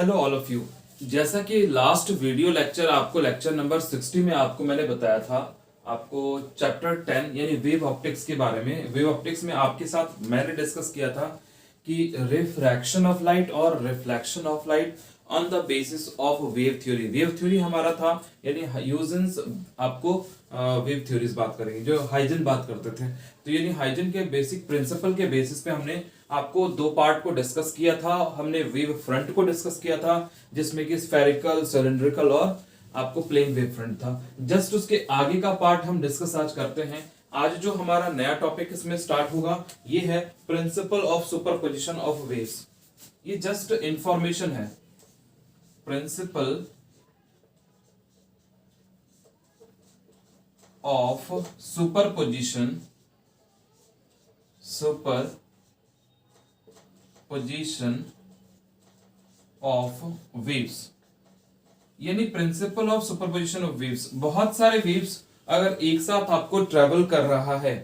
Hello all of you. जैसा कि last video lecture आपको लेक्चर नंबर 60 में आपको मैंने बताया था, आपको चैप्टर 10 यानी वेव ऑप्टिक्स के बारे में। वेव ऑप्टिक्स में आपके साथ मैंने डिस्कस किया था कि रिफ्रैक्शन ऑफ लाइट और reflection of light on the basis of wave theory. Wave theory हमारा था यानी ह्यूजेंस, आपको वेव थ्योरीज बात करेंगे जो हाइजन बात करते थे। तो यानी हाइजन के बेसिक प्रिंसिपल के बेसिस पे हमने आपको दो पार्ट को डिस्कस किया था। हमने वेव फ्रंट को डिस्कस किया था जिसमें कि स्फेरिकल, सिलिंड्रिकल और आपको प्लेन वेव फ्रंट था। जस्ट उसके आगे का पार्ट हम डिस्कस आज करते हैं। आज जो हमारा नया टॉपिक इसमें स्टार्ट होगा ये है principle of superposition of waves. ये जस्ट इंफॉर्मेशन है। Principle of superposition of waves यानी principle of superposition of waves. बहुत सारे वेव्स अगर एक साथ आपको ट्रेवल कर रहा है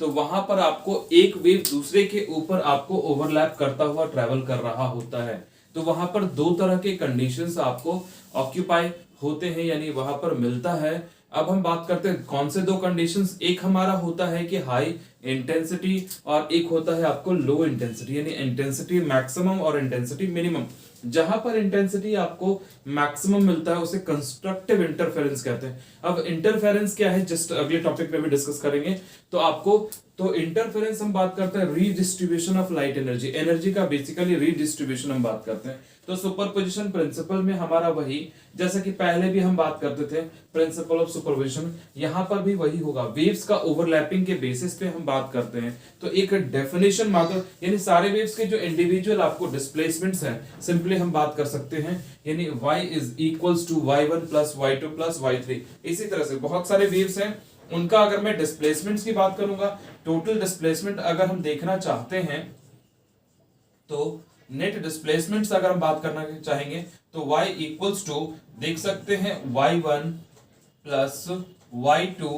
तो वहां पर आपको एक वेव दूसरे के ऊपर आपको ओवरलैप करता हुआ ट्रेवल कर रहा होता है। तो वहां पर दो तरह के कंडीशंस आपको ऑक्यूपाई होते हैं यानी वहां पर मिलता है। अब हम बात करते हैं कौन से दो कंडीशंस। एक हमारा होता है कि हाई इंटेंसिटी और एक होता है आपको लो इंटेंसिटी यानी इंटेंसिटी मैक्सिमम और इंटेंसिटी मिनिमम। जहां पर इंटेंसिटी आपको मैक्सिमम मिलता है उसे कंस्ट्रक्टिव इंटरफेरेंस कहते हैं। अब इंटरफेरेंस क्या है जस्ट अगले टॉपिक पे भी डिस्कस करेंगे। तो आपको तो इंटरफेरेंस हम बात करते हैं redistribution of light energy, energy का बेसिकली रीडिस्ट्रीब्यूशन हम बात करते हैं। तो सुपरपोजिशन प्रिंसिपल में हमारा वही, जैसा कि पहले भी हम बात करते थे प्रिंसिपल ऑफ सुपरपोजिशन, यहां पर भी वही होगा। वेव्स का ओवरलैपिंग के बेसिस पे हम बात करते हैं। तो एक डेफिनेशन मात्र यानी सारे वेव्स के जो इंडिविजुअल आपको डिस्प्लेसमेंट्स हैं सिंपली हम बात कर सकते हैं यानी y is equals to y1 plus y2 plus y3। इसी तरह से बहुत सारे वेव्स हैं उनका अगर मैं डिस्प्लेसमेंट्स की बात करूंगा, टोटल डिस्प्लेसमेंट अगर हम देखना चाहते हैं तो नेट डिस्प्लेसमेंट्स अगर हम बात करना चाहेंगे तो y इक्वल्स टू देख सकते हैं y1 plus y2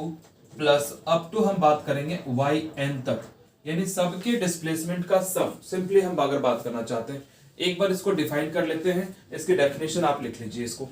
plus up to हम बात करेंगे yn तक, यानी सबके डिस्प्लेसमेंट का सम। सिंपली हम अगर बात करना चाहते हैं एक बार इसको डिफाइन कर लेते हैं। इसकी डेफिनेशन आप लिख लीजिए इसको।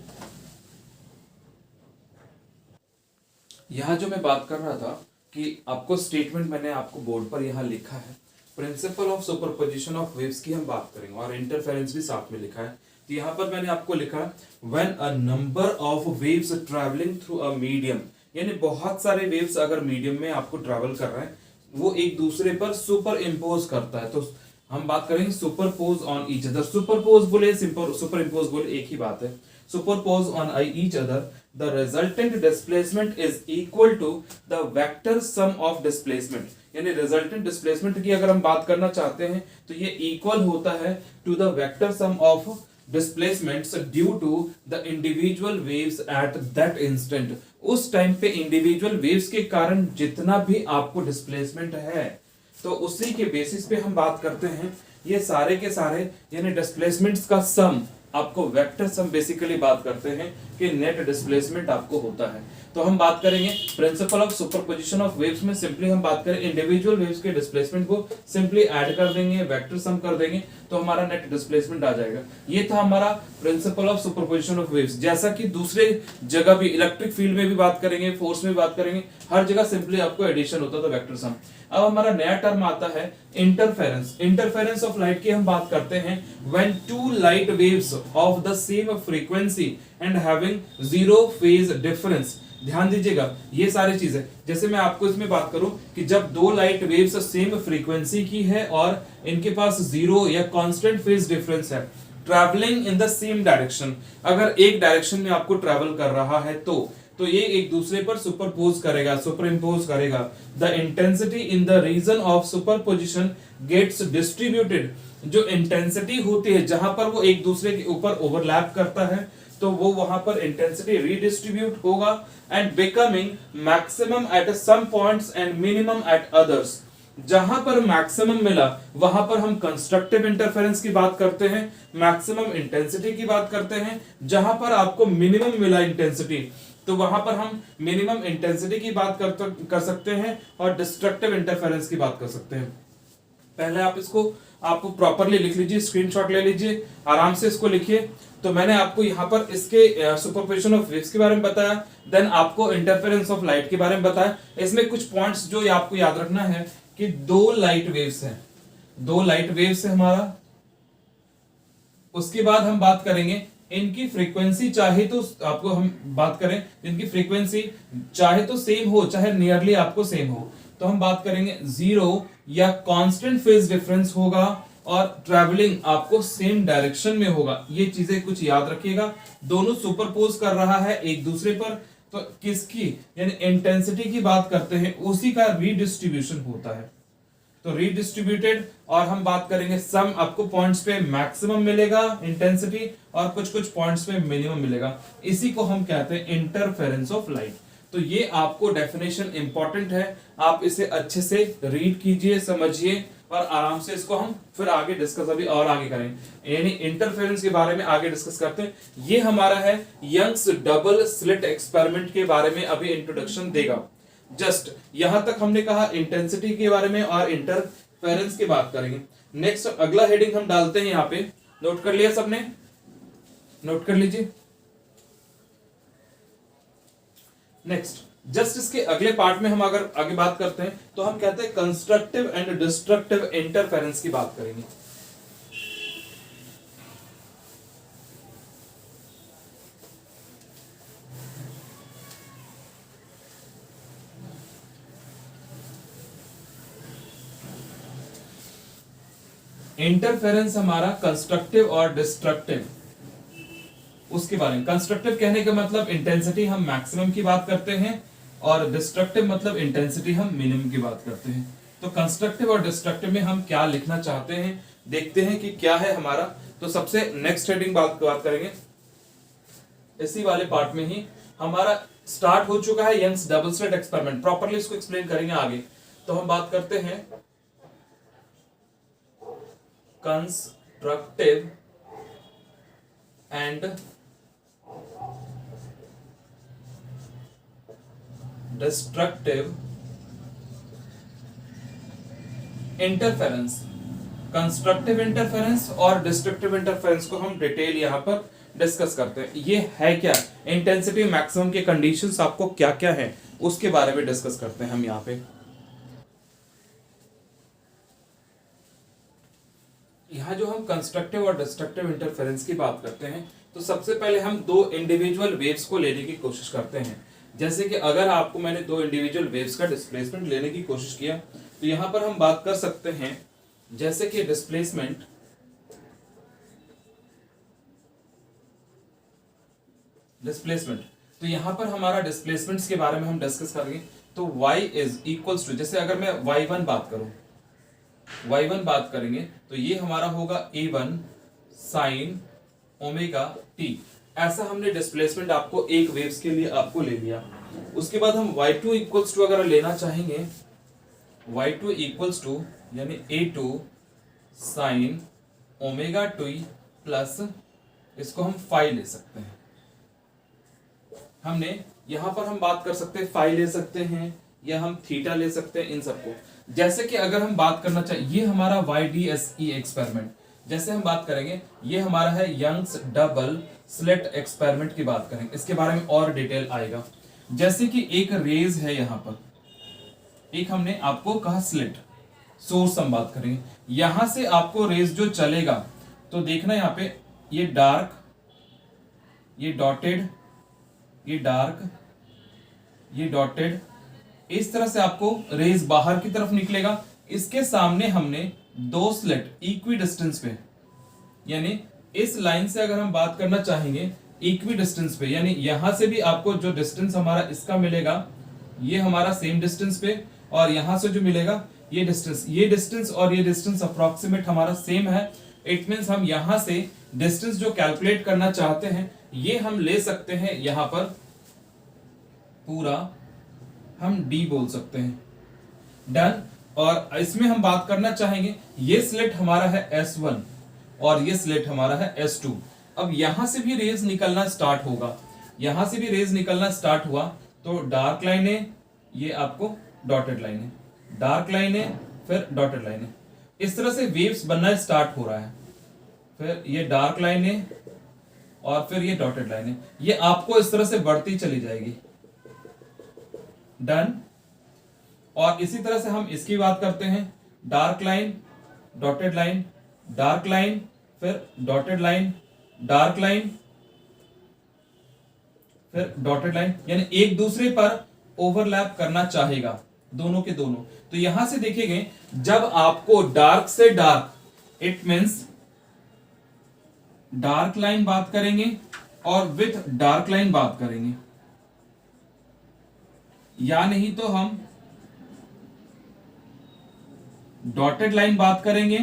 यहां जो मैं बात कर रहा था कि आपको स्टेटमेंट मैंने आपको बोर्ड पर यहां लिखा है, principle of superposition of waves की हम बात करेंगे और इंटरफेरेंस भी साथ में लिखा है। तो यहां पर मैंने आपको लिखा है when a number of waves travelling through a medium, यानी बहुत सारे वेव्स अगर मीडियम में आपको ट्रैवल कर रहे हैं वो एक दूसरे पर सुपर इम्पोज करता है। तो हम बात करेंगे superpose on each other. Superpose बोले सुपर इम्पोज बोले एक ही बात है। Superpose on each other the resultant displacement is equal to the vector sum of displacement, यानी रिजल्टेंट डिस्प्लेसमेंट की अगर हम बात करना चाहते हैं तो ये इक्वल होता है to the vector sum of displacements due to the individual waves at that instant. उस टाइम पे इंडिविजुअल वेव्स के कारण जितना भी आपको डिस्प्लेसमेंट है तो उसी के बेसिस पे हम बात करते हैं ये सारे के सारे यानी डिस्प्लेसमेंट्स का सम, आपको वेक्टर सम बेसिकली बात करते हैं कि नेट डिस्प्लेसमेंट आपको होता है। तो हम बात करेंगे principal of superposition of waves में सिंपली हम बात करें इंडिविजुअल वेव्स के डिस्प्लेसमेंट को सिंपली ऐड कर देंगे, वेक्टर सम कर देंगे तो हमारा नेट डिस्प्लेसमेंट आ जाएगा। ये था हमारा principal of superposition of waves. जैसा कि दूसरे जगह भी इलेक्ट्रिक फील्ड में भी बात करेंगे, फोर्स में भी बात करेंगे, हर जगह सिंपली आपको एडिशन होता था वेक्टर सम। अब हमारा नया टर्म आता है इंटरफेरेंस। इंटरफेरेंस ऑफ लाइट की हम बात करते हैं when two light waves of the same frequency and having zero phase difference. ध्यान दीजिएगा ये सारी चीजें, जैसे मैं आपको इसमें बात करूं कि जब दो लाइट वेव्स सेम फ्रीक्वेंसी की है और इनके पास जीरो या कांस्टेंट फेज डिफरेंस है, travelling in the same direction, अगर एक डायरेक्शन में आपको ट्रैवल कर रहा है तो ये एक दूसरे पर सुपरपोज करेगा, सुपरइम्पोज करेगा। The intensity in the region of superposition gets distributed. जो इंटेंसिटी होती है जहां पर वो एक दूसरे के ऊपर ओवरलैप करता है तो वो वहां पर इंटेंसिटी रीडिस्ट्रीब्यूट होगा and becoming maximum at some points and minimum at others. जहां पर मैक्सिमम मिला वहां पर हम कंस्ट्रक्टिव इंटरफेरेंस की बात करते हैं, मैक्सिमम इंटेंसिटी की बात करते हैं। जहां पर आपको मिनिमम मिला इंटेंसिटी तो वहां पर हम मिनिमम इंटेंसिटी की बात कर सकते हैं और डिस्ट्रक्टिव इंटरफेरेंस की बात कर सकते हैं। पहले आप प्रॉपरली लिख लीजिए, स्क्रीनशॉट ले लीजिए, आराम से इसको लिखिए। तो मैंने आपको यहाँ पर इसके सुपरपोजिशन ऑफ वेव्स के बारे में बताया, देन आपको इंटरफेरेंस ऑफ लाइट के बारे में बताया। इसमें कुछ पॉइंट्स जो आपको याद रखना है कि दो लाइट वेव्स है हमारा। उसके बाद हम बात करेंगे इनकी फ्रीक्वेंसी, चाहे तो आपको हम बात करें इनकी फ्रीक्वेंसी चाहे तो सेम हो, चाहे नियरली आपको सेम हो, तो हम बात करेंगे जीरो या कांस्टेंट फेज डिफरेंस होगा और ट्रैवलिंग आपको सेम डायरेक्शन में होगा। ये चीजें कुछ याद रखिएगा। दोनों सुपरपोज कर रहा है एक दूसरे पर, तो किसकी यानी इंटेंसिटी की बात करते हैं, उसी का रीडिस्ट्रीब्यूशन होता है। तो रीडिस्ट्रीब्यूटेड, और हम बात करेंगे सम आपको पॉइंट्स पे मैक्सिमम मिलेगा इंटेंसिटी और कुछ कुछ पॉइंट्स पे मिनिमम मिलेगा। इसी को हम कहते हैं इंटरफेरेंस ऑफ लाइट। तो ये आपको डेफिनेशन इंपॉर्टेंट है, आप इसे अच्छे से रीड कीजिए, समझिए और आराम से इसको हम फिर आगे डिस्कस अभी और आगे करेंगे, यानी इंटरफेरेंस के बारे में आगे डिस्कस करते हैं। ये हमारा है यंग्स डबल स्लिट एक्सपेरिमेंट के बारे में अभी इंट्रोडक्शन देगा। जस्ट यहां तक हमने कहा इंटेंसिटी के बारे में और इंटरफेरेंस की बात करेंगे। नेक्स्ट अगला हेडिंग हम डालते हैं, यहां पे नोट कर लिया सबने, नोट कर लीजिए। नेक्स्ट जस्ट इसके अगले पार्ट में हम अगर आगे बात करते हैं तो हम कहते हैं कंस्ट्रक्टिव एंड डिस्ट्रक्टिव इंटरफेरेंस की बात करेंगे। इंटरफेरेंस हमारा कंस्ट्रक्टिव और डिस्ट्रक्टिव, उसके बारे में। कंस्ट्रक्टिव कहने का मतलब इंटेंसिटी हम मैक्सिमम की बात करते हैं और डिस्ट्रक्टिव मतलब इंटेंसिटी हम मिनिमम की बात करते हैं। तो कंस्ट्रक्टिव और डिस्ट्रक्टिव में हम क्या लिखना चाहते हैं, देखते हैं कि क्या है हमारा। तो सबसे नेक्स्ट हेडिंग बात करेंगे, इसी वाले पार्ट में ही हमारा स्टार्ट हो चुका है Young's double slit experiment. Properly इसको एक्सप्लेन करेंगे आगे। तो हम बात करते हैं constructive and destructive interference. Constructive interference और डिस्ट्रक्टिव इंटरफेरेंस को हम डिटेल यहां पर डिस्कस करते हैं। ये है क्या, इंटेंसिटी मैक्सिमम के कंडीशंस आपको क्या क्या है उसके बारे में डिस्कस करते हैं हम यहां पे। यहां जो हम कंस्ट्रक्टिव और डिस्ट्रक्टिव इंटरफेरेंस की बात करते हैं तो सबसे पहले हम दो इंडिविजुअल वेव्स को लेने की कोशिश करते हैं। जैसे कि अगर आपको मैंने दो इंडिविजुअल वेव्स का डिस्प्लेसमेंट लेने की कोशिश किया तो यहां पर हम बात कर सकते हैं जैसे कि डिस्प्लेसमेंट तो यहां पर हमारा डिस्प्लेसमेंट्स के बारे में हम डिस्कस करेंगे। तो y इज इक्वल्स टू, जैसे अगर मैं y1 बात करेंगे तो ये हमारा होगा a1 sin ओमेगा t। ऐसा हमने डिस्प्लेसमेंट आपको एक वेव्स के लिए आपको ले लिया। उसके बाद हम y2 इक्वल्स टू अगर लेना चाहेंगे, y2 इक्वल्स टू यानी a2 sin omega t plus इसको हम फाई ले सकते हैं। हमने यहां पर हम बात कर सकते हैं फाई ले सकते हैं या हम थीटा ले सकते हैं इन सबको। जैसे कि अगर हम बात करना चाहिए, ये हमारा YDSE एक्सपेरिमेंट, जैसे हम बात करेंगे ये हमारा है यंग्स डबल स्लिट एक्सपेरिमेंट की बात करेंगे, इसके बारे में और डिटेल आएगा। जैसे कि एक रेज है यहां पर, एक हमने आपको कहा स्लिट, सोर्स हम बात करेंगे, यहां से आपको रेज जो चलेगा तो देखना यहाँ पे ये डार्क, ये डॉटेड, ये डार्क, ये डॉटेड, इस तरह से आपको रेज बाहर की तरफ निकलेगा। इसके सामने हमने दो स्लिट इक्वी डिस्टेंस पे, यानी इस लाइन से अगर हम बात करना चाहेंगे इक्वी डिस्टेंस पे, यानी यहां से भी आपको जो डिस्टेंस हमारा इसका मिलेगा ये हमारा सेम डिस्टेंस पे, और यहां से जो मिलेगा ये डिस्टेंस और ये डिस्टेंस अप्रोक्सीमेट हमारा सेम है। इट मींस हम यहां से डिस्टेंस जो कैलकुलेट करना चाहते हैं ये हम ले सकते हैं, यहां पर पूरा हम d बोल सकते हैं, डन। और इसमें हम बात करना चाहेंगे ये स्लिट हमारा है S1 और ये स्लिट हमारा है S2। अब यहां से भी रेज निकलना स्टार्ट होगा, यहां से भी रेज निकलना स्टार्ट हुआ तो डार्क लाइन है, ये आपको डॉटेड लाइन है, डार्क लाइन है, फिर डॉटेड लाइन है। इस तरह से वेव्स बनना स्टार्ट हो रहा है। फिर ये डार्क लाइन है और फिर ये डॉटेड लाइन है, ये आपको इस तरह से बढ़ती चली जाएगी। डन। और इसी तरह से हम इसकी बात करते हैं, dark line, dotted line, dark line, फिर डॉटेड लाइन, डार्क लाइन, फिर डॉटेड लाइन, यानी एक दूसरे पर ओवरलैप करना चाहेगा दोनों के दोनों। तो यहां से देखेंगे जब आपको डार्क से dark, it means dark line बात करेंगे और विथ डार्क लाइन बात करेंगे, या नहीं तो हम डॉटेड लाइन बात करेंगे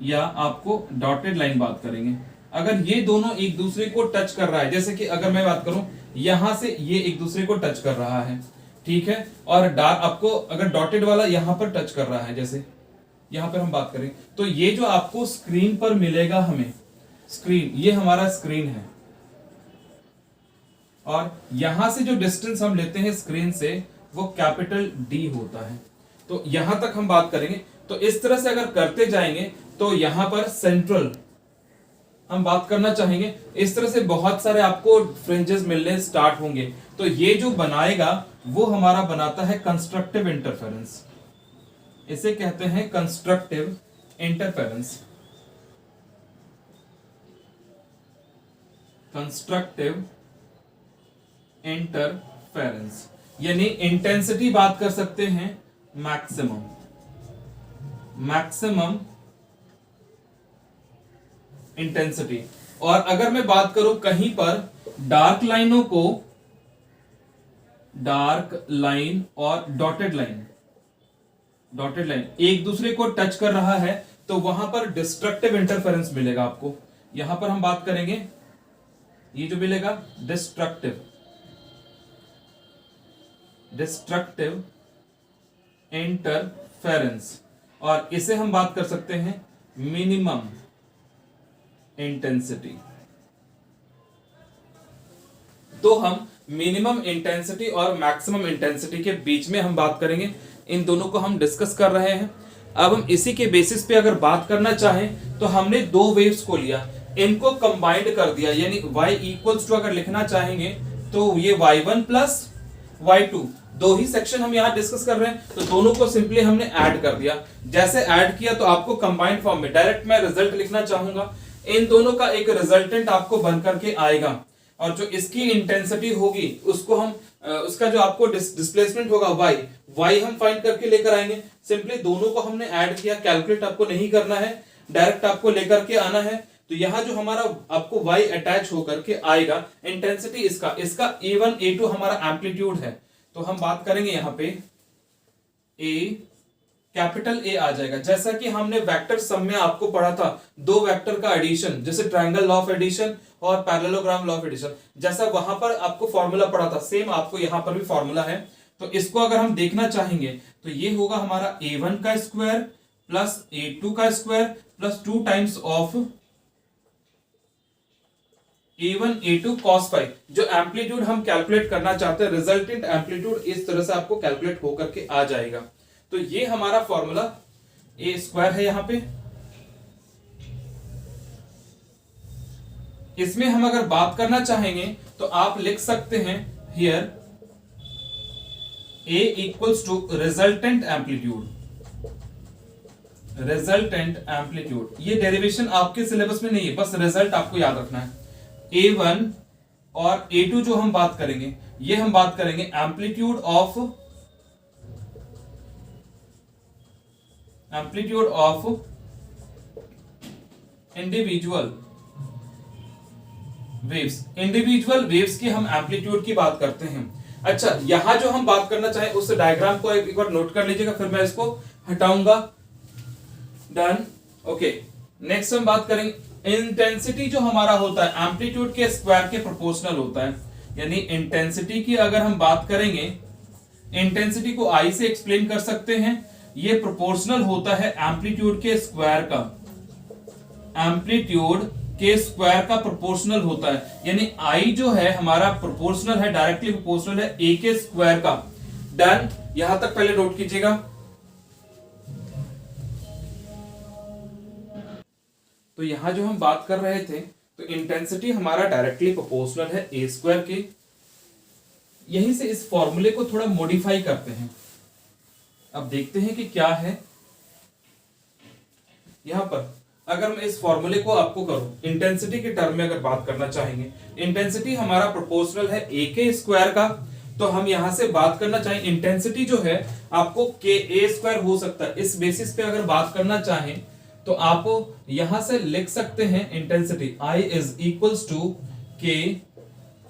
या आपको डॉटेड लाइन बात करेंगे। अगर ये दोनों एक दूसरे को टच कर रहा है, जैसे कि अगर मैं बात करूं यहां से ये एक दूसरे को टच कर रहा है, ठीक है, और डार्क आपको अगर डॉटेड वाला यहां पर टच कर रहा है, जैसे यहां पर हम बात करें, तो ये जो आपको स्क्रीन पर मिलेगा हमें, स्क्रीन, ये हमारा स्क्रीन है, और यहां से जो डिस्टेंस हम लेते हैं स्क्रीन से वो कैपिटल डी होता है। तो यहां तक हम बात करेंगे। तो इस तरह से अगर करते जाएंगे तो यहां पर सेंट्रल हम बात करना चाहेंगे, इस तरह से बहुत सारे आपको फ्रिंजेस मिलने स्टार्ट होंगे। तो ये जो बनाएगा वो हमारा बनाता है कंस्ट्रक्टिव इंटरफेरेंस, इसे कहते हैं कंस्ट्रक्टिव इंटरफेरेंस। कंस्ट्रक्टिव इंटरफेरेंस यानी इंटेंसिटी बात कर सकते हैं मैक्सिमम, मैक्सिमम इंटेंसिटी। और अगर मैं बात करूं कहीं पर डार्क लाइनों को, डार्क लाइन और डॉटेड लाइन, डॉटेड लाइन एक दूसरे को टच कर रहा है, तो वहां पर डिस्ट्रक्टिव इंटरफेरेंस मिलेगा आपको। यहां पर हम बात करेंगे, ये जो मिलेगा डिस्ट्रक्टिव, डिस्ट्रक्टिव इंटरफेरेंस, और इसे हम बात कर सकते हैं मिनिमम इंटेंसिटी। तो हम मिनिमम इंटेंसिटी और मैक्सिमम इंटेंसिटी के बीच में हम बात करेंगे, इन दोनों को हम डिस्कस कर रहे हैं। अब हम इसी के बेसिस पे अगर बात करना चाहें तो हमने दो वेव्स को लिया, इनको कंबाइंड कर दिया, यानी y इक्वल्स टू अगर लिखना चाहेंगे तो ये y1 प्लस y2, दो ही सेक्शन हम यहां डिस्कस कर रहे हैं, तो दोनों को सिंपली हमने ऐड कर दिया। जैसे ऐड किया तो आपको कंबाइंड फॉर्म में डायरेक्ट मैं रिजल्ट लिखना चाहूंगा, इन दोनों का एक रिजल्टेंट आपको बन करके आएगा, और जो इसकी इंटेंसिटी होगी उसको हम उसका जो आपको डिस्प्लेसमेंट होगा y हम फाइंड करके लेकर आएंगे। सिंपली दोनों को हमने ऐड किया, कैलकुलेट आपको नहीं करना है, डायरेक्ट आपको लेकर के आना है। तो यहां जो हमारा आपको y अटैच होकर के आएगा, इंटेंसिटी इसका a1 a2 हमारा एम्पलीट्यूड है। तो हम बात करेंगे यहां पे कैपिटल A आ जाएगा, जैसा कि हमने वेक्टर सम में आपको पढ़ा था, दो वेक्टर का एडिशन, जैसे ट्रायंगल लॉ ऑफ एडिशन और पैरेललोग्राम लॉ ऑफ एडिशन, जैसा वहां पर आपको फॉर्मूला पढ़ा था, सेम आपको यहां पर भी फॉर्मूला है। तो इसको अगर हम देखना चाहेंगे तो ये होगा हमारा a1 का स्क्वायर प्लस a2 का square plus 2 times of a1 a2 cos phi. जो एम्पलीट्यूड हम कैलकुलेट करना चाहते हैं, रिजल्टेंट एम्पलीट्यूड इस तरह से आपको कैलकुलेट होकर के आ जाएगा। तो ये हमारा फॉर्मूला a स्क्वायर है यहां पे। इसमें हम अगर बात करना चाहेंगे तो आप लिख सकते हैं here a equals to resultant amplitude, resultant amplitude. ये डेरिवेशन आपके सिलेबस में नहीं है, बस रिजल्ट आपको याद रखना है। a1 और a2 जो हम बात करेंगे, ये हम बात करेंगे amplitude of individual waves. Individual waves की हम एम्पलीट्यूड की बात करते हैं। अच्छा, यहां जो हम बात करना चाहें उस डायग्राम को एक बार नोट कर लीजिएगा, फिर मैं इसको हटाऊंगा। डन। ओके, नेक्स्ट हम बात करेंगे इंटेंसिटी जो हमारा होता है एम्पलीट्यूड के स्क्वायर के प्रोपोर्शनल होता है। यानी इंटेंसिटी की अगर हम बात करेंगे, इंटेंसिटी को आई से एक्सप्लेन कर सकते हैं, ये प्रोपोर्शनल होता है एम्पलीट्यूड के स्क्वायर का, एम्पलीट्यूड के स्क्वायर का प्रोपोर्शनल होता है। यानी आई जो है हमारा प्रोपोर्शनल है, डायरेक्टली प्रोपोर्शनल है ए के स्क्वायर का। डन। यहां तक पहले नोट कीजिएगा। तो यहां जो हम बात कर रहे थे, तो इंटेंसिटी हमारा डायरेक्टली प्रोपोर्शनल है ए स्क्वायर के। यहीं से इस फॉर्मूले को थोड़ा मॉडिफाई करते हैं। अब देखते हैं कि क्या है यहां पर। अगर मैं इस फॉर्मूले को आपको करूं इंटेंसिटी के टर्म में अगर बात करना चाहेंगे, इंटेंसिटी हमारा प्रोपोर्शनल है ए के स्क्वायर का, तो हम यहां से बात करना चाहें इंटेंसिटी जो है आपको के ए स्क्वायर हो सकता है। इस बेसिस पे अगर बात करना चाहें तो आप यहां से लिख सकते हैं intensity I is equals to K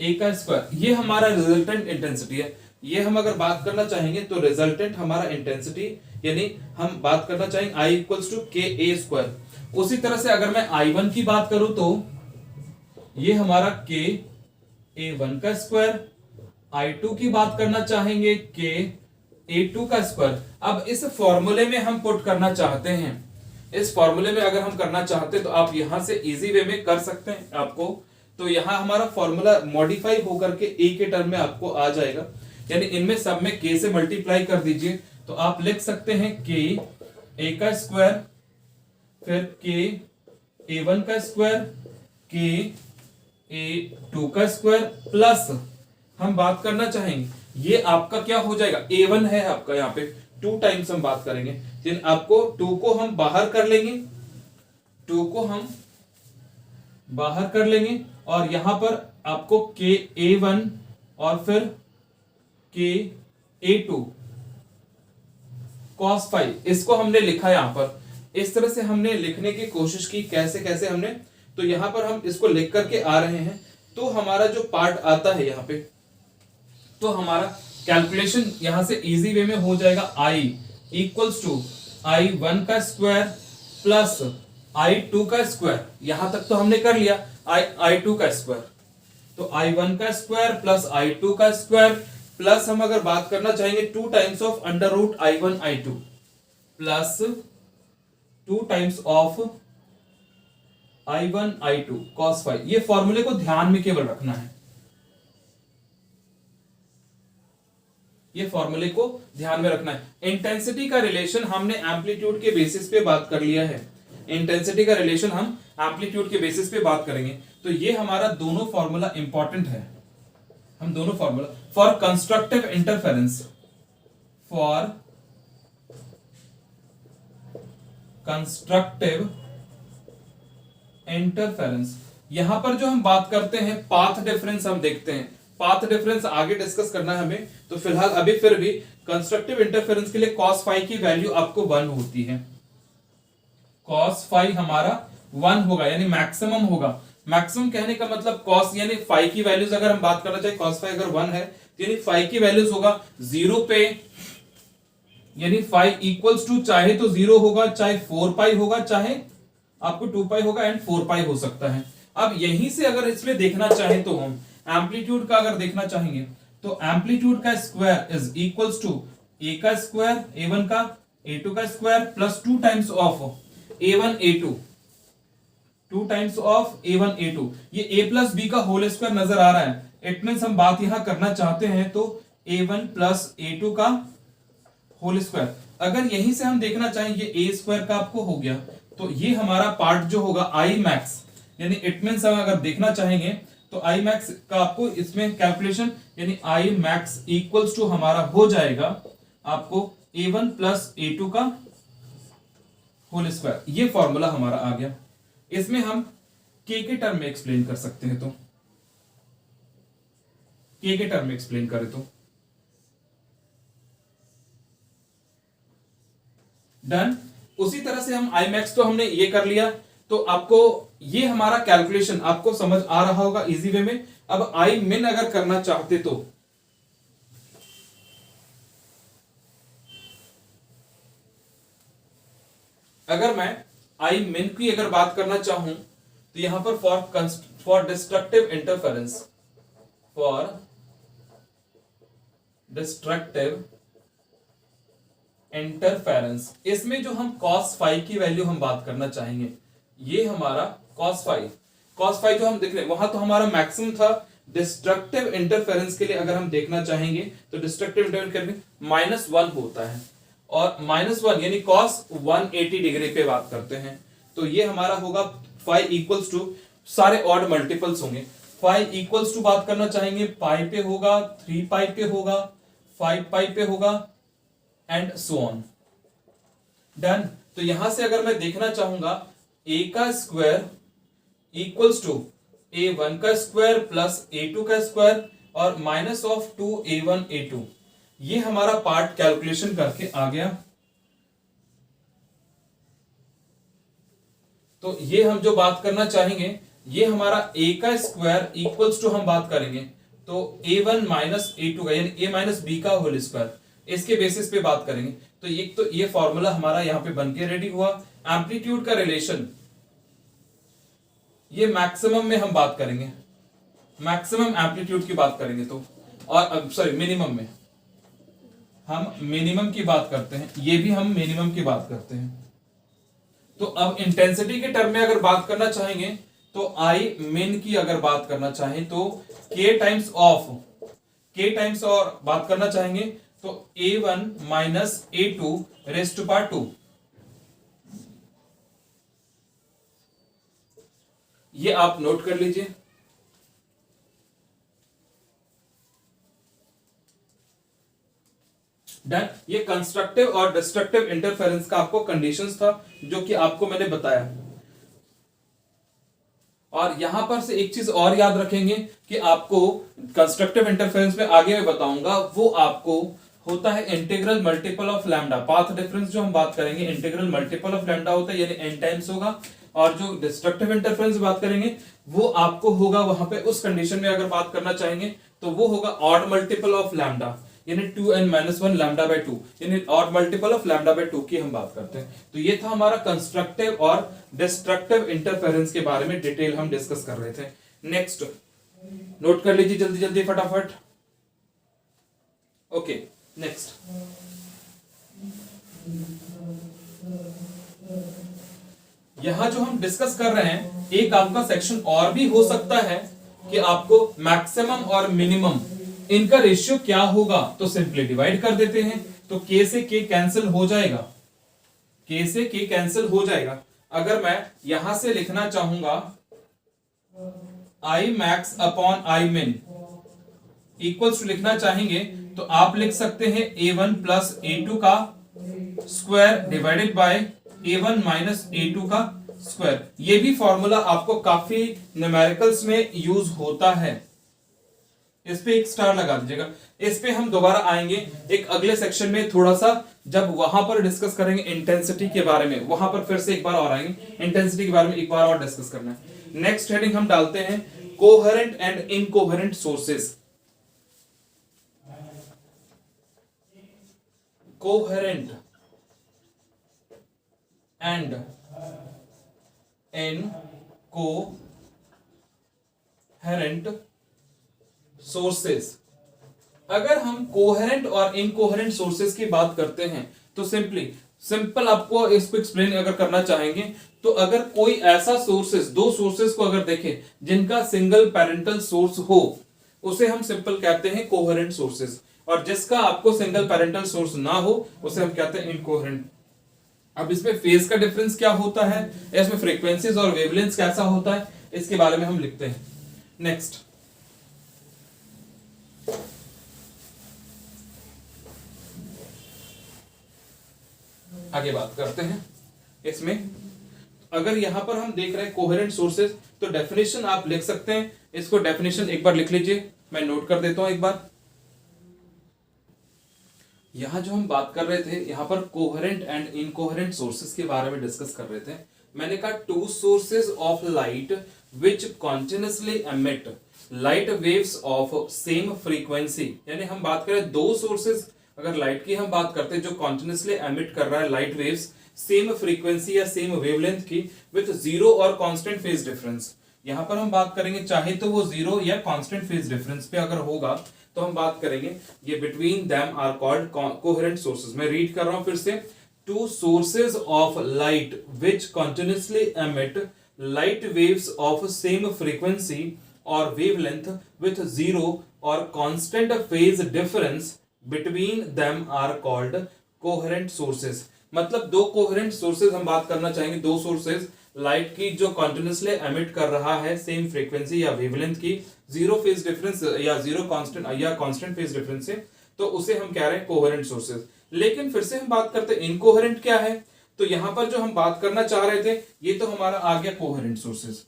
A का स्क्वायर। ये हमारा रिजल्टेंट इंटेंसिटी है। ये हम अगर बात करना चाहेंगे तो रिजल्टेंट हमारा इंटेंसिटी, यानी हम बात करना चाहेंगे I equals to K A square. उसी तरह से अगर मैं I1 की बात करूं तो ये हमारा के A1 का स्क्वायर, I2 की बात करना चाहेंगे के A2 का स्क्वायर। अब इस फॉर्मूले में हम पुट करना चाहते हैं, इस फॉर्मूले में अगर हम करना चाहते हैं तो आप यहां से इजी वे में कर सकते हैं आपको। तो यहां हमारा फॉर्मूला मॉडिफाई होकर के ए के टर्म में आपको आ जाएगा, यानी इनमें सब में के से मल्टीप्लाई कर दीजिए तो आप लिख सकते हैं के ए का स्क्वायर, फिर के A1 का स्क्वायर, के A2 का स्क्वायर, प्लस हम बात करना चाहेंगे ये आपका क्या हो जाएगा, A1 है आपका, यहाँ पे 2 टाइम्स हम बात करेंगे, जिन आपको 2 को हम बाहर कर लेंगे, 2 को हम बाहर कर लेंगे और यहां पर आपको के A1 और फिर के A2 cos फाई, इसको हमने लिखा यहां पर। इस तरह से हमने लिखने की कोशिश की, कैसे कैसे हमने, तो यहां पर हम इसको लिख करके आ रहे हैं। तो हमारा जो पार्ट आता है यहां पे, तो हमारा कैलकुलेशन यहां से इजी वे में हो जाएगा। I इक्वल्स टू I1 का स्क्वायर प्लस I2 का स्क्वायर, यहां तक तो हमने कर लिया, I2 का स्क्वायर, तो I1 का स्क्वायर प्लस I2 का स्क्वायर, प्लस हम अगर बात करना चाहेंगे 2 times of under root I1 I2 plus 2 times of I1 I2 cos phi. ये फॉर्मूले को ध्यान में केवल रखना है, ये फॉर्मूले को ध्यान में रखना है। इंटेंसिटी का रिलेशन हमने एम्पलीट्यूड के बेसिस पे बात कर लिया है, इंटेंसिटी का रिलेशन हम एम्पलीट्यूड के बेसिस पे बात करेंगे। तो ये हमारा दोनों फॉर्मूला इंपॉर्टेंट है, हम दोनों formula for constructive interference, for constructive interference, यहां पर जो हम बात करते हैं पाथ डिफरेंस हम देखते हैं, पाथ डिफरेंस आगे डिस्कस करना है हमें। तो फिलहाल अभी फिर भी कंस्ट्रक्टिव इंटरफेरेंस के लिए cos फाई की वैल्यू आपको 1 होती है, cos फाई हमारा 1 होगा, यानी मैक्सिमम होगा। मैक्सिमम कहने का मतलब cos यानी फाई की वैल्यूज अगर हम बात करना चाहे, cos फाई अगर 1 है तो यानी फाई की वैल्यूज होगा 0 पे, यानी फाई इक्वल्स टू चाहे तो 0 होगा, चाहे 4 पाई होगा, चाहे आपको 2 पाई होगा एंड 4 पाई हो सकता है। अब यहीं से अगर इसमें देखना चाहे तो हम एम्पलीट्यूड का अगर देखना चाहेंगे तो एम्पलीट्यूड का स्क्वायर इज इक्वल्स टू ए का स्क्वायर A1 का, A2 का square plus 2 times of A1 A2, 2 times of A1 A2। ये A प्लस बी का होल स्क्वायर नजर आ रहा है, इट मींस हम बात यहां करना चाहते हैं तो A1 प्लस A2 का होल स्क्वायर। अगर यहीं से हम देखना चाहें ये A स्क्वायर का आपको हो गया, तो ये हमारा पार्ट जो होगा I मैक्स, यानी इट मींस हम अगर देखना चाहेंगे तो I मैक्स का आपको इसमें कैलकुलेशन, यानी I मैक्स इक्वल्स टू हमारा हो जाएगा आपको A1 प्लस A2 का होल स्क्वायर। ये फॉर्मूला हमारा आ गया। इसमें हम K के टर्म में एक्सप्लेन कर सकते हैं, तो K के टर्म में एक्सप्लेन करें तो डन। उसी तरह से हम I मैक्स तो हमने ये कर लिया, तो आपको ये हमारा कैलकुलेशन आपको समझ आ रहा होगा इजी वे में। अब I min अगर करना चाहते तो अगर मैं I min की अगर बात करना चाहूं तो यहां पर for destructive interference, for destructive interference, इसमें जो हम cos फाई की वैल्यू हम बात करना चाहेंगे, ये हमारा cos फाई जो हम देख रहे हैं वहां तो हमारा मैक्सिमम था। डिस्ट्रक्टिव इंटरफेरेंस के लिए अगर हम देखना चाहेंगे तो डिस्ट्रक्टिव इंटरफेरेंस -1 होता है, और -1 यानी cos 180 डिग्री पे बात करते हैं, तो ये हमारा होगा फाइव इक्वल्स टू, सारे ऑड मल्टीपल्स होंगे, फाइव इक्वल्स टू बात करना चाहेंगे पाई पे होगा, 3 पाई पे होगा, 5 पाई पे होगा एंड सो ऑन। डन। तो यहां से अगर मैं देखना चाहूंगा a का स्क्वायर इक्वल्स टू a1 का स्क्वायर प्लस a2 का स्क्वायर और माइनस ऑफ 2a1 a2, ये हमारा पार्ट कैलकुलेशन करके आ गया। तो ये हम जो बात करना चाहेंगे, ये हमारा a का स्क्वायर इक्वल्स टू हम बात करेंगे तो a1 माइनस a2 का यानी a माइनस b का होल स्क्वायर, इसके बेसिस पे बात करेंगे। तो ये फॉर्मूला हमारा यहां पे बन के रेडी हुआ। एम्पलीट्यूड का रिलेशन, ये मैक्सिमम में हम बात करेंगे, मैक्सिमम एम्पलीट्यूड की बात करेंगे तो, और सॉरी मिनिमम में हम मिनिमम की बात करते हैं, ये भी हम मिनिमम की बात करते हैं। तो अब इंटेंसिटी के टर्म में अगर बात करना चाहेंगे तो आई मिन की अगर बात करना चाहें तो k टाइम्स और बात करना चाहेंगे तो a1 minus a2 rest to power 2, ये आप नोट कर लीजिए। डन। ये कंस्ट्रक्टिव और डिस्ट्रक्टिव इंटरफेरेंस का आपको कंडीशंस था जो कि आपको मैंने बताया। और यहां पर से एक चीज और याद रखेंगे कि आपको कंस्ट्रक्टिव इंटरफेरेंस में आगे मैं बताऊंगा, वो आपको होता है integral multiple of lambda. Path difference जो हम बात करेंगे इंटीग्रल मल्टीपल ऑफ लैम्डा होता है, यानी n टाइम्स होगा। और जो डिस्ट्रक्टिव इंटरफेरेंस बात करेंगे वो आपको होगा वहां पे उस कंडीशन में अगर बात करना चाहेंगे तो वो होगा ऑड मल्टीपल ऑफ लैम्डा, यानी 2n-1 लैम्डा बाय 2, यानी odd multiple of lambda by 2 की हम बात करते हैं। तो ये था हमारा कंस्ट्रक्टिव और डिस्ट्रक्टिव इंटरफेरेंस के बारे में डिटेल हम डिस्कस कर रहे थे। नेक्स्ट नोट कर लीजिए जल्दी जल्दी फटाफट। ओके नेक्स्ट, यहां जो हम डिस्कस कर रहे हैं, एक आपका सेक्शन और भी हो सकता है कि आपको मैक्सिमम और मिनिमम इनका रेशियो क्या होगा, तो सिंपली डिवाइड कर देते हैं तो k से k कैंसिल हो जाएगा, k से k कैंसिल हो जाएगा। अगर मैं यहां से लिखना चाहूंगा I max upon I min equals to लिखना चाहेंगे तो आप लिख सकते हैं a1 प्लस a2 का square divided by a1 minus a2 का स्क्वायर। ये भी फॉर्मूला आपको काफी न्यूमेरिकल्स में यूज होता है। इस पे एक स्टार लगा दीजिएगा। इस पे हम दोबारा आएंगे एक अगले सेक्शन में, थोड़ा सा जब वहां पर डिस्कस करेंगे इंटेंसिटी के बारे में, वहां पर फिर से एक बार और आएंगे, इंटेंसिटी के बारे में एक बार और डिस्कस करना है। नेक्स्ट हेडिंग हम डालते हैं coherent and incoherent sources. Coherent and incoherent sources. अगर हम कोहेरेंट और इनकोहेरेंट सोर्सेस की बात करते हैं तो सिंपल आपको इसको एक्सप्लेन अगर करना चाहेंगे तो अगर कोई ऐसा सोर्सेस, दो सोर्सेस को अगर देखें जिनका सिंगल पेरेंटल सोर्स हो, उसे हम सिंपल कहते हैं कोहेरेंट सोर्सेस, और जिसका आपको सिंगल पेरेंटल सोर्स ना हो उसे हम कहते हैं इनकोहेरेंट। अब इसमें फेज का डिफरेंस क्या होता है, इसमें फ्रीक्वेंसीज और वेवलेंथ कैसा होता है, इसके बारे में हम लिखते हैं। नेक्स्ट आगे बात करते हैं। इसमें अगर यहां पर हम देख रहे हैं कोहेरेंट सोर्सेस, तो डेफिनेशन आप लिख सकते हैं। इसको डेफिनेशन एक बार लिख लीजिए, मैं नोट कर देता हूं एक बार। यहां जो हम बात कर रहे थे, यहां पर कोहेरेंट एंड इनकोहेरेंट सोर्सेस के बारे में डिस्कस कर रहे थे। मैंने कहा to sources of light which continuously emit light waves of same frequency, यानी हम बात करें दो सोर्सेस अगर लाइट की हम बात करते हैं जो कॉन्टिन्यूअसली एमिट कर रहा है लाइट वेव्स सेम फ्रीक्वेंसी या सेम वेवलेंथ की विथ जीरो और कांस्टेंट फेज डिफरेंस। यहां पर हम बात करेंगे चाहे तो वो जीरो या कांस्टेंट फेज डिफरेंस पे अगर होगा तो हम बात करेंगे ये between them are called coherent sources. मैं रीड कर रहा हूं फिर से, two sources of light which continuously emit light waves of same frequency और वेवलेंथ विथ जीरो और constant phase difference between them are called coherent sources. मतलब दो कोहेरेंट सोर्सेस हम बात करना चाहेंगे, दो सोर्सेस लाइट की जो कंटिन्यूसली एमिट कर रहा है सेम फ्रीक्वेंसी या वेवलेंथ की, जीरो फेज डिफरेंस या जीरो कांस्टेंट या कांस्टेंट फेज डिफरेंस से, तो उसे हम कह रहे हैं कोहेरेंट सोर्सेज। लेकिन फिर से हम बात करते हैं इनकोहेरेंट क्या है, तो यहां पर जो हम बात करना चाह रहे थे ये तो हमारा आ गया कोहेरेंट सोर्सेज,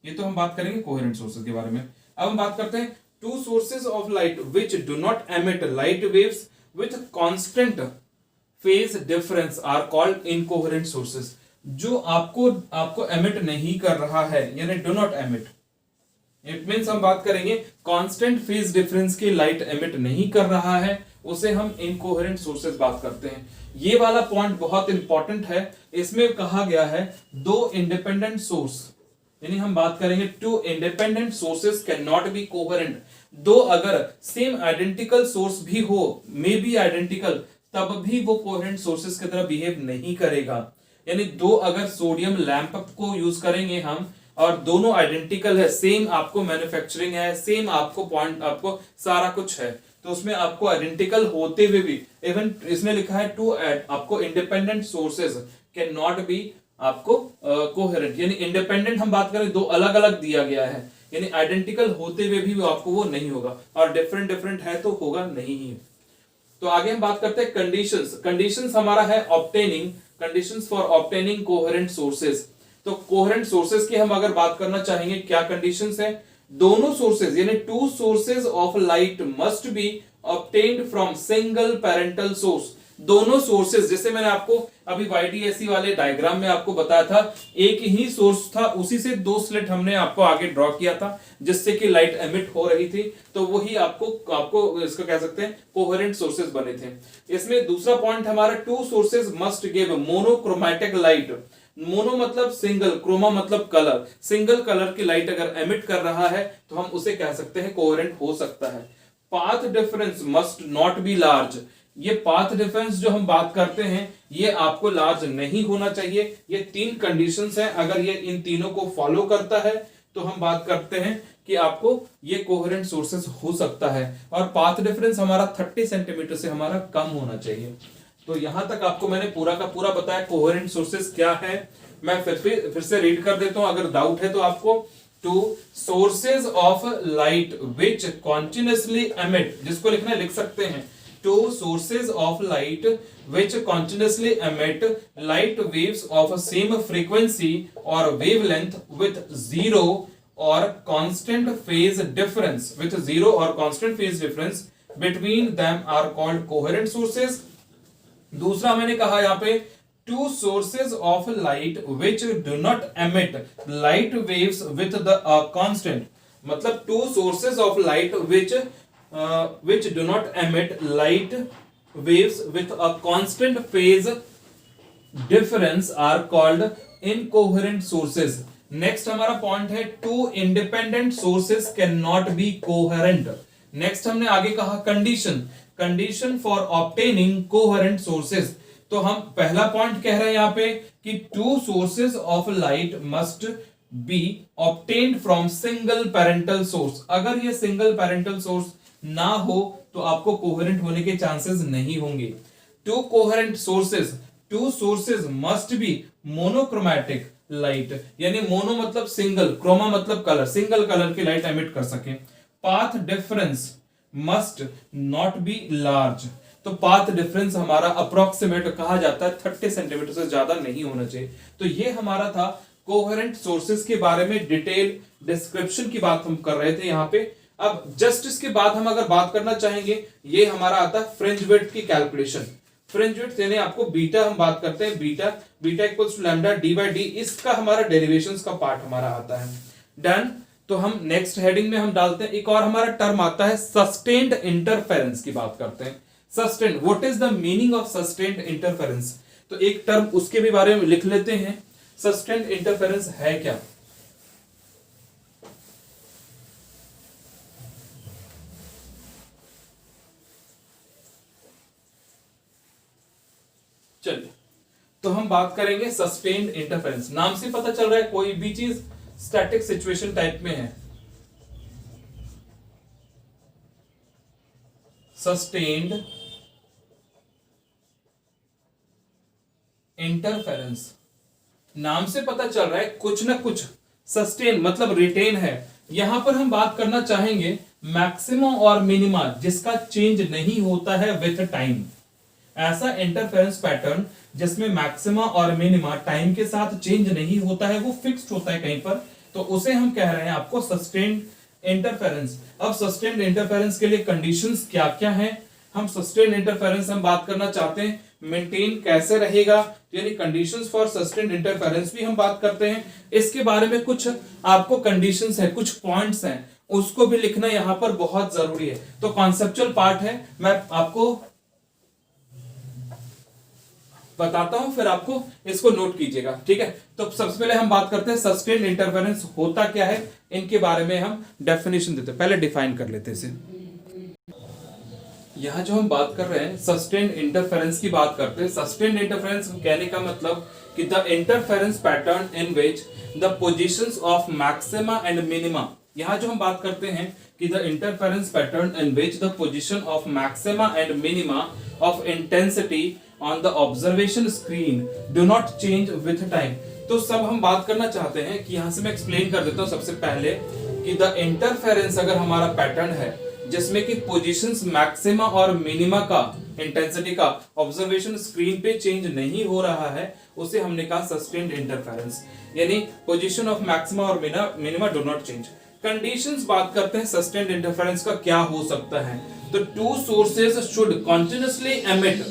ये तो हम बात करेंगे कोहेरेंट सोर्सेज के बारे में। अब हम बात करते हैं two sources of light which do not emit light waves with constant phase difference are called incoherent sources. जो आपको एमिट नहीं कर रहा है यानी do not emit, it means हम बात करेंगे कांस्टेंट फेज डिफरेंस की लाइट एमिट नहीं कर रहा है, उसे हम इनकोहेरेंट सोर्सेज बात करते हैं। ये वाला पॉइंट बहुत इंपॉर्टेंट है, इसमें कहा गया है दो इंडिपेंडेंट सोर्स, यानी हम बात करेंगे two independent sources can not be coherent. दो अगर सेम आइडेंटिकल सोर्स भी हो, मे बी आइडेंटिकल, तब भी वो कोहेरेंट सोर्सेज की तरह बिहेव नहीं करेगा। यानी दो अगर सोडियम लैंप को यूज करेंगे हम और दोनों आइडेंटिकल है, सेम आपको मैन्युफैक्चरिंग है, सेम आपको पॉइंट आपको सारा कुछ है, तो उसमें आपको आइडेंटिकल होते हुए भी इवन इसमें लिखा है टू आपको independent sources can not B आपको कोहेरेंट, यानी इंडिपेंडेंट हम बात करें दो अलग अलग दिया गया है, यानी आइडेंटिकल होते हुए भी आपको वो नहीं होगा, और डिफरेंट डिफरेंट है तो होगा नहीं ही। तो आगे हम बात करते हैं कंडीशंस। कंडीशंस हमारा है obtaining, conditions for obtaining coherent sources. तो कोहेरेंट सोर्सेज की हम अगर बात करना चाहेंगे क्या कंडीशंस है, दोनों सोर्सेज यानी two sources of light must be obtained from single parental source. दोनों सोर्सेज, जैसे मैंने आपको अभी YDSC वाले डायग्राम में आपको बताया था, एक ही सोर्स था, उसी से दो स्लिट हमने आपको आगे ड्रॉ किया था जिससे कि लाइट एमिट हो रही थी, तो वही आपको इसको कह सकते हैं कोहेरेंट सोर्सेज बने थे। इसमें दूसरा पॉइंट हमारा two sources must give monochromatic light. Mono मतलब सिंगल, क्रोमा मतलब कलर, सिंगल कलर की लाइट अगर एमिट कर रहा है तो हम उसे कह सकते हैं कोहेरेंट हो सकता है। Path difference must not be large. ये पाथ डिफरेंस जो हम बात करते हैं ये आपको लार्ज नहीं होना चाहिए। ये तीन कंडीशंस हैं, अगर ये इन तीनों को फॉलो करता है तो हम बात करते हैं कि आपको ये कोहेरेंट सोर्सेस हो सकता है। और पाथ डिफरेंस हमारा 30 सेंटीमीटर से हमारा कम होना चाहिए। तो यहां तक आपको मैंने पूरा का पूरा बताया कोहेरेंट सोर्सेस क्या है। मैं फिर से रीड कर देता हूं, अगर डाउट है तो आपको। Two sources of light which continuously emit, जिसको लिखना है लिख सकते हैं, two sources of light which continuously emit light waves of same frequency or wavelength with zero or constant phase difference between them are called coherent sources. दूसरा मैंने कहा यहाँ पे two sources of light which do not emit light waves with the constant, मतलब two sources of light which do not emit light waves with a constant phase difference are called incoherent sources. Next हमारा point है two independent sources can not be coherent. Next हमने आगे कहा condition for obtaining coherent sources. तो हम पहला point कह रहे हैं यहां पे कि to sources of light must be obtained from single parental source. अगर ये सिंगल पेरेंटल सोर्स ना हो तो आपको कोहेरेंट होने के चांसेस नहीं होंगे। Two coherent sources, two sources must be monochromatic light, यानी मोनो मतलब सिंगल, क्रोमा मतलब कलर, सिंगल कलर की लाइट एमिट कर सके। Path difference must not be large, तो पाथ डिफरेंस हमारा अप्रोक्सीमेट कहा जाता है 30 सेंटीमीटर से ज्यादा नहीं होना चाहिए। तो ये हमारा था कोहेरेंट सोर्सेज के बारे में डिटेल डिस्क्रिप्शन की बात हम कर रहे थे यहाँ पे। अब जस्ट इसके बाद हम अगर बात करना चाहेंगे, ये हमारा आता है फ्रिंज विड्थ की कैलकुलेशन। फ्रिंज विड्थ यानी आपको बीटा हम बात करते हैं, beta equals to lambda D by D, इसका हमारा डेरिवेशंस का पार्ट हमारा आता है। डन। तो हम नेक्स्ट हेडिंग में हम डालते हैं, एक और हमारा टर्म आता है सस्टेन्ड इंटरफेरेंस की बात करते हैं। Sustained, what is the meaning of sustained interference? तो एक टर्म उसके भी बारे में लिख लेते हैं, सस्टेन्ड इंटरफेरेंस है क्या। चलिए, तो हम बात करेंगे सस्टेन्ड इंटरफेरेंस। नाम से पता चल रहा है कोई भी चीज स्टैटिक सिचुएशन टाइप में है। सस्टेन्ड इंटरफेरेंस नाम से पता चल रहा है कुछ ना कुछ सस्टेन मतलब रिटेन है। यहां पर हम बात करना चाहेंगे मैक्सिमा और मिनिमा जिसका चेंज नहीं होता है विथ टाइम। ऐसा इंटरफेरेंस पैटर्न जिसमें मैक्सिमा और मिनिमा टाइम के साथ चेंज नहीं होता है, वो फिक्स्ड होता है कहीं पर, तो उसे हम कह रहे हैं आपको सस्टेन्ड इंटरफेरेंस। अब सस्टेन्ड इंटरफेरेंस के लिए कंडीशंस क्या क्या हैं, हम सस्टेन्ड इंटरफेरेंस हम बात करना चाहते हैं, मेंटेन कैसे रहेगा, यानी कंडीशंस फॉर सस्टेन्ड इंटरफेरेंस भी हम बात करते हैं। इसके बारे में कुछ आपको कंडीशंस है, कुछ पॉइंट्स हैं, उसको भी लिखना यहां पर बहुत जरूरी है। तो कॉन्सेप्चुअल पार्ट है, मैं आपको बताता हूं, फिर आपको इसको नोट कीजिएगा, ठीक है। तो सबसे पहले हम बात करते हैं सस्टेन्ड इंटरफेरेंस होता क्या है, इनके बारे में हम डेफिनेशन देते हैं। पहले डिफाइन कर लेते हैं इसे। यहां जो हम बात कर रहे हैं सस्टेन्ड इंटरफेरेंस की बात करते हैं। सस्टेन्ड इंटरफेरेंस कहने का मतलब कि the interference pattern in which the positions of maxima and minima. यहां जो हम बात करते हैं कि the interference pattern in which the position of maxima and minima of intensity on the observation screen do not change with time. तो सब हम बात करना चाहते हैं कि यहां से मैं एक्सप्लेन कर देता हूं सबसे पहले कि द इंटरफेरेंस अगर हमारा पैटर्न है जिसमें कि पोजीशंस मैक्सिमा और मिनिमा का इंटेंसिटी का ऑब्जर्वेशन स्क्रीन पे चेंज नहीं हो रहा है, उसे हमने कहा सस्टेन्ड इंटरफेरेंस, यानी पोजीशन ऑफ मैक्सिमा और minima do not change. Conditions बात करते हैं सस्टेन्ड इंटरफेरेंस का क्या हो सकता है। तो two sources should continuously emit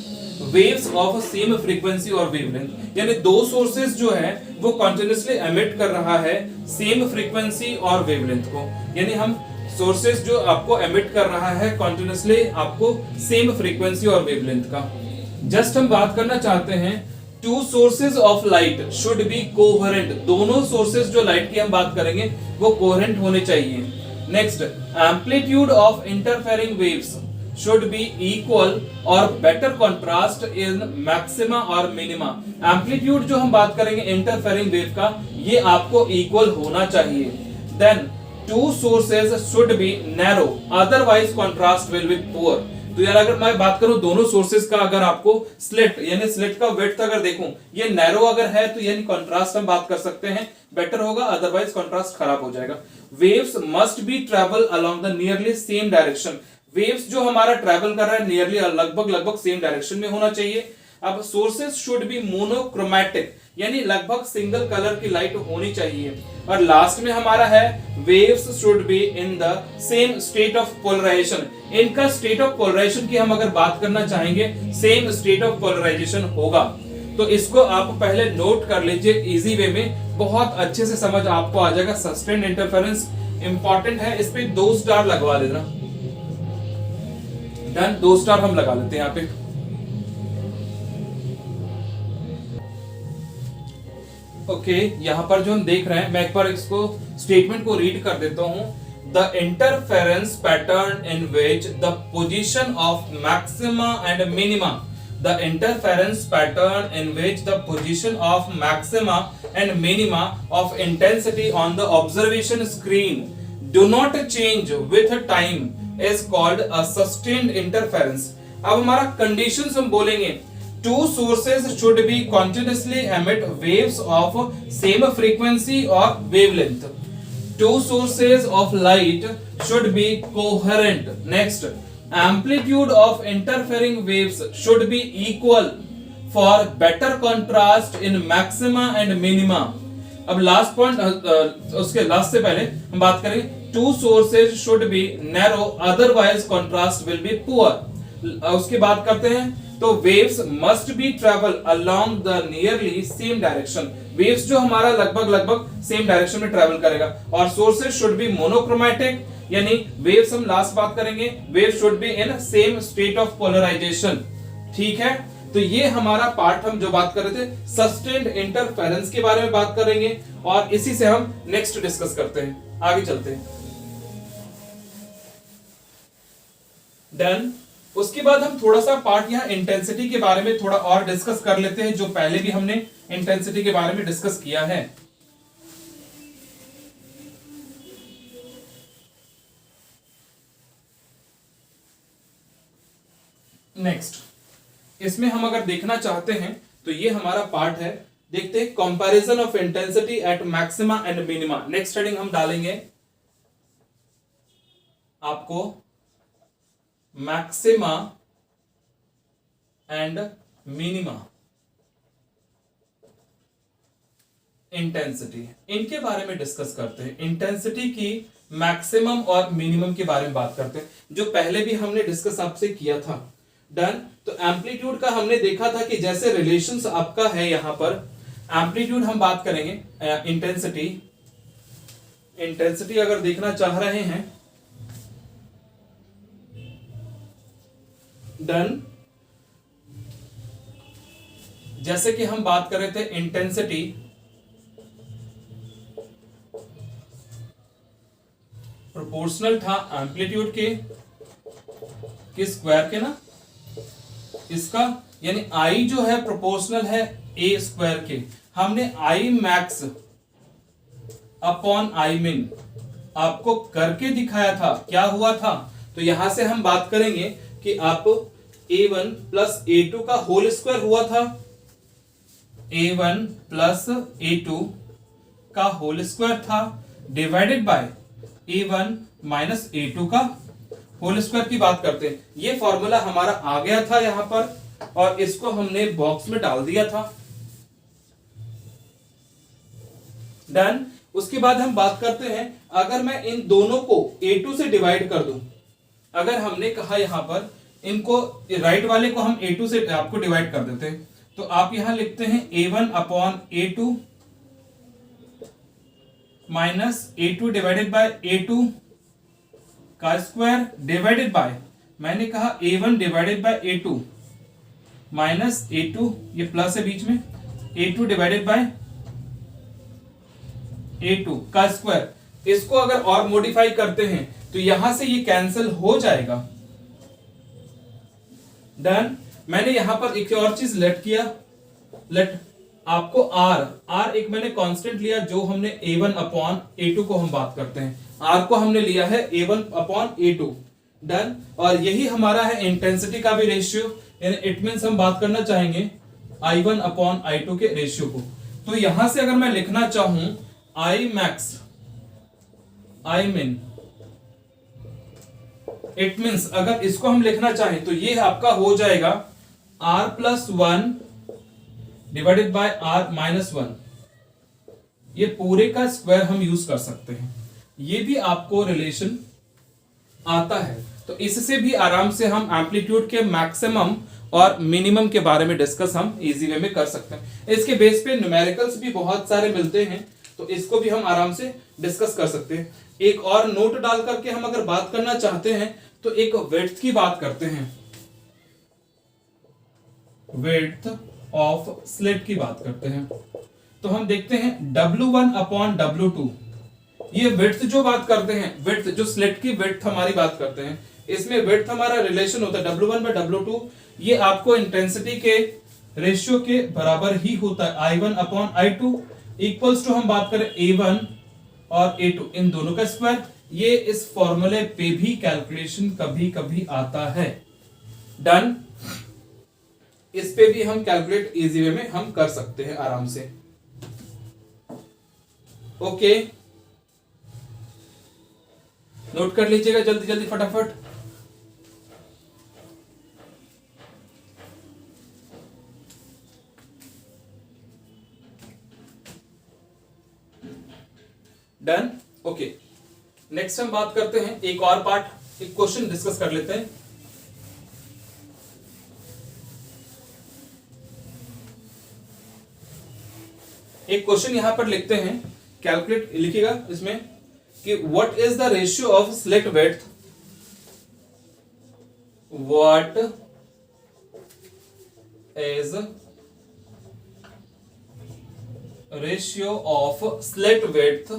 waves of same frequency और वेवलेंथ, यानी दो सोर्सेज जो है वो कंटीन्यूअसली एमिट कर रहा है सेम फ्रीक्वेंसी और वेवलेंथ को, यानी हम सोर्सेज जो आपको एमिट कर रहा है कंटीन्यूअसली आपको सेम फ्रीक्वेंसी और वेवलेंथ का। जस्ट हम बात करना चाहते हैं two sources of light should be coherent, दोनों सोर्सेज जो लाइट की हम बात करेंगे वो कोहेरेंट होने चाहिए। Next, amplitude of interfering waves should be equal और better contrast in maxima और minima। एम्पलीट्यूड जो हम बात करेंगे इंटरफेरिंग वेव का ये आपको इक्वल होना चाहिए। Then two sources should be narrow otherwise contrast will be poor. तो यार अगर मैं बात करूं दोनों सोर्सेज का, अगर आपको स्लिट यानी स्लिट का विड्थ अगर देखूं ये नैरो अगर है तो यानी कॉन्ट्रास्ट हम बात कर सकते हैं बेटर होगा, अदरवाइज कॉन्ट्रास्ट खराब हो जाएगा। Waves must be travel along the nearly same direction, waves जो हमारा ट्रैवल कर रहा है नियरली लगभग सेम डायरेक्शन में होना चाहिए। अब सोर्सेज शुड बी मोनोक्रोमैटिक, यानी लगभग सिंगल कलर की लाइट होनी चाहिए। और लास्ट में हमारा है waves should be in the same state of polarisation. इनका स्टेट ऑफ पोलराइजेशन की हम अगर बात करना चाहेंगे सेम स्टेट ऑफ पोलराइजेशन होगा। तो इसको आप पहले नोट कर लीजिए इजी वे में, बहुत अच्छे से समझ आपको आ जाएगा। सस्टेन्ड इंटरफेरेंस इंपॉर्टेंट है, इस पे 2 स्टार लगवा देना। डन, 2 स्टार हम लगा लेते हैं यहां पे। ओके, यहां पर जो हम देख रहे हैं मैं एक बार इसको स्टेटमेंट को रीड कर देता हूं। The interference pattern in which the position of maxima and minima, the interference pattern in which the position of maxima and minima of intensity on the observation screen do not change with time is called a sustained interference। अब हमारा conditions हम बोलेंगे two sources should be continuously emit waves of same frequency or wavelength, two sources of light should be coherent। Next, amplitude of interfering waves should be equal for better contrast in maxima and minima। अब last point, उसके last से पहले हम बात करेंगे two sources should be narrow otherwise contrast will be poor. उसकी बात करते हैं तो waves must be travel along the nearly same direction, waves जो हमारा लगभग सेम डायरेक्शन में ट्रेवल करेगा। और सोर्सेज शुड बी मोनोक्रोमैटिक, यानी वेव्स हम लास्ट बात करेंगे waves should be in same state of polarisation. ठीक है, तो ये हमारा पार्ट हम जो बात कर रहे थे सस्टेन्ड इंटरफेरेंस के बारे में बात करेंगे और इसी से हम नेक्स्ट डिस्कस करते हैं, आगे चलते हैं। डन, उसके बाद हम थोड़ा सा पार्ट यहाँ इंटेंसिटी के बारे में थोड़ा और डिस्कस कर लेते हैं, जो पहले भी हमने इंटेंसिटी के बारे में डिस्कस किया है। नेक्स्ट, इसमें हम अगर देखना चाहते हैं तो ये हमारा पार्ट है। देखते हैं comparison of intensity at maxima and minima. Next heading हम डालेंगे आपको मैक्सिमा एंड मिनिमा इंटेंसिटी, इनके बारे में डिस्कस करते हैं। इंटेंसिटी की मैक्सिमम और मिनिमम के बारे में बात करते हैं, जो पहले भी हमने डिस्कस आपसे किया था। डन। तो एम्पलीट्यूड का हमने देखा था कि जैसे रिलेशंस आपका है यहां पर, एम्पलीट्यूड हम बात करेंगे, इंटेंसिटी, इंटेंसिटी अगर देखना चाह रहे हैं, डन, जैसे कि हम बात कर रहे थे इंटेंसिटी प्रोपोर्शनल था एम्पलीट्यूड के स्क्वायर के ना, इसका यानी आई जो है प्रोपोर्शनल है ए स्क्वायर के। हमने आई मैक्स अपॉन आई मिन आपको करके दिखाया था, क्या हुआ था। तो यहां से हम बात करेंगे कि आप a1 प्लस a2 का होल स्क्वायर हुआ था, a1 प्लस a2 का होल स्क्वायर था, divided by a1 minus a2 का होल स्क्वायर की बात करते हैं। ये फॉर्मूला हमारा आ गया था यहां पर, और इसको हमने बॉक्स में डाल दिया था। डन। उसके बाद हम बात करते हैं, अगर मैं इन दोनों को a2 से डिवाइड कर दूं, अगर हमने कहा यहां पर इनको राइट वाले को हम a2 से आपको डिवाइड कर देते हैं, तो आप यहां लिखते हैं a1 upon a2 minus a2 divided by a2 का स्क्वायर, डिवाइडेड बाय, मैंने कहा a1 divided by a2 minus a2, ये प्लस है बीच में, a2 डिवाइडेड बाय a2 का स्क्वायर। इसको अगर और मॉडिफाई करते हैं तो यहां से ये कैंसिल हो जाएगा। डन। मैंने यहां पर एक और चीज लेट किया, लेट आपको आर एक मैंने कांस्टेंट लिया, जो हमने a1 अपॉन a2 को हम बात करते हैं, आर को हमने लिया है a1 अपॉन a2। डन। और यही हमारा है इंटेंसिटी का भी रेशियो, यानी इट मींस हम बात करना चाहेंगे i1 अपॉन i2 के रेशियो को। तो यहां से अगर मैं लिखना चाहूं आई मैक्स आई मिन, इट मींस अगर इसको हम लिखना चाहें तो ये आपका हो जाएगा r plus 1 divided by r minus 1। ये पूरे का स्क्वायर हम यूज कर सकते हैं, ये भी आपको रिलेशन आता है। तो इससे भी आराम से हम एम्पलीट्यूड के मैक्सिमम और मिनिमम के बारे में डिस्कस हम इजी वे में कर सकते हैं। इसके बेस पे न्यूमेरिकल्स भी बहुत सारे मिलते हैं, तो इसको भी हम आराम से डिस्कस कर सकते हैं। एक और नोट डाल करके हम अगर बात करना चाहते हैं तो एक विड्थ की बात करते हैं, विड्थ ऑफ स्लिट की बात करते हैं। तो हम देखते हैं W1 अपॉन W2, ये विड्थ जो बात करते हैं, विड्थ जो स्लिट की विड्थ हमारी बात करते हैं, इसमें विड्थ हमारा रिलेशन होता है W1 बाय W2। ये आपको इंटेंसिटी के रेशियो के बराबर ही होता है, I1 upon I2 equals to हम बात करें A1 और A2 इन दोनों का स्क्वायर। ये इस फॉर्मूले पे भी कैलकुलेशन कभी कभी आता है। डन। इस पे भी हम कैलकुलेट इजी वे में हम कर सकते हैं आराम से। ओके, नोट कर लीजिएगा जल्दी जल्दी फटाफट। डन। ओके, नेक्स्ट हम बात करते हैं एक और पार्ट, एक क्वेश्चन डिस्कस कर लेते हैं। एक क्वेश्चन यहां पर लिखते हैं, कैलकुलेट लिखिएगा इसमें कि what is the ratio of slit width, what is ratio of slit width.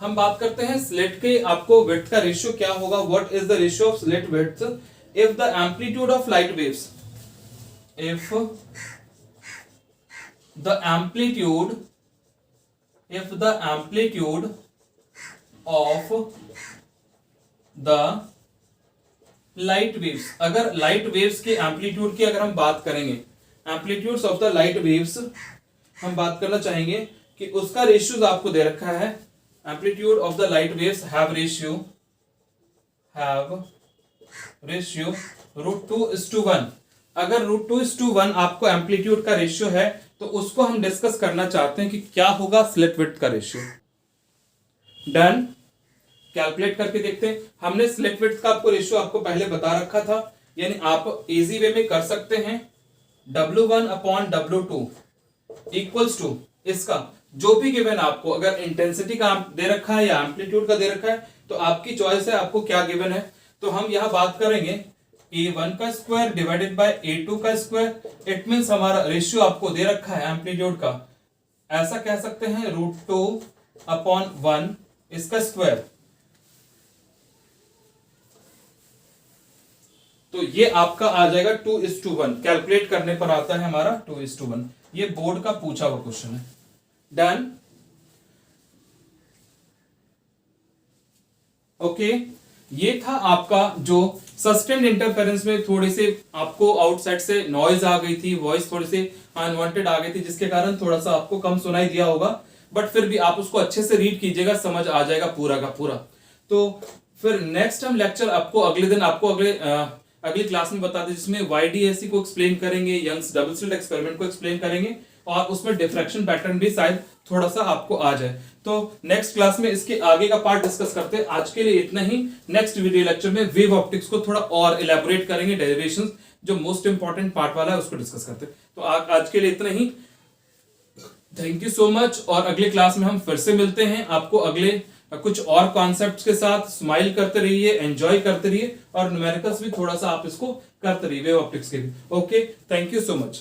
हम बात करते हैं स्लिट के, आपको विड्थ का रेशियो क्या होगा, what is the ratio of slit width if the amplitude of light waves, if the amplitude of the light waves, अगर लाइट वेव्स के एम्पलीट्यूड की अगर हम बात करेंगे, amplitudes of the light waves हम बात करना चाहेंगे कि उसका रेशियो आपको दे रखा है, amplitude of the light waves have ratio √2:1। अगर √2:1 आपको एम्पलीट्यूड का रेशियो है तो उसको हम डिस्कस करना चाहते हैं कि क्या होगा स्लिट विड्थ का रेशियो। डन, कैलकुलेट करके देखते हैं। हमने स्लिट विड्थ का आपको रेशियो आपको पहले बता रखा था, यानी आप इजी वे में कर सकते हैं W1/W2 इक्वल्स टू इसका जो भी गिवन आपको, अगर इंटेंसिटी का दे रखा है या एम्पलीट्यूड का दे रखा है तो आपकी चॉइस है आपको क्या गिवन है। तो हम यहां बात करेंगे A1 का स्क्वायर डिवाइडेड बाय A2 का स्क्वायर। इट मींस हमारा रेशियो आपको दे रखा है एम्पलीट्यूड का, ऐसा कह सकते हैं √2/1 इसका स्क्वायर। तो ये आपका आ जाएगा 2:1। कैलकुलेट करने पर आता है हमारा 2:1। ये बोर्ड का पूछा हुआ क्वेश्चन है। Done, okay. ये था आपका जो सस्टेन्ड इंटरफेरेंस में थोड़ी से आपको आउटसाइड से नॉइज आ गई थी, वॉइस थोड़ी सी अनवांटेड आ गई थी, जिसके कारण थोड़ा सा आपको कम सुनाई दिया होगा, बट फिर भी आप उसको अच्छे से रीड कीजिएगा, समझ आ जाएगा पूरा का पूरा। तो फिर नेक्स्ट हम लेक्चर आपको अगले दिन आपको अगली क्लास में बताते हैं, जिसमें YDAC को एक्सप्लेन करेंगे, यंग्स डबल स्लिट एक्सपेरिमेंट को एक्सप्लेन करेंगे और उसमें डिफ्रैक्शन पैटर्न भी शायद थोड़ा सा आपको आ जाए। तो नेक्स्ट क्लास में इसके आगे का पार्ट डिस्कस करते हैं। आज के लिए इतना ही। नेक्स्ट वीडियो लेक्चर में वेव ऑप्टिक्स को थोड़ा और इलेबोरेट करेंगे, डेरिवेशंस जो मोस्ट इंपॉर्टेंट पार्ट वाला है उसको डिस्कस करते हैं। तो आज के लिए इतना ही। थैंक यू सो मच, और अगले क्लास में हम फिर से मिलते हैं आपको अगले कुछ और कॉन्सेप्ट्स के साथ। स्माइल करते रहिए, एंजॉय करते रहिए, और न्यूमेरिकल्स भी थोड़ा सा आप इसको करते रहिए वेव ऑप्टिक्स के भी। Okay, thank you so much.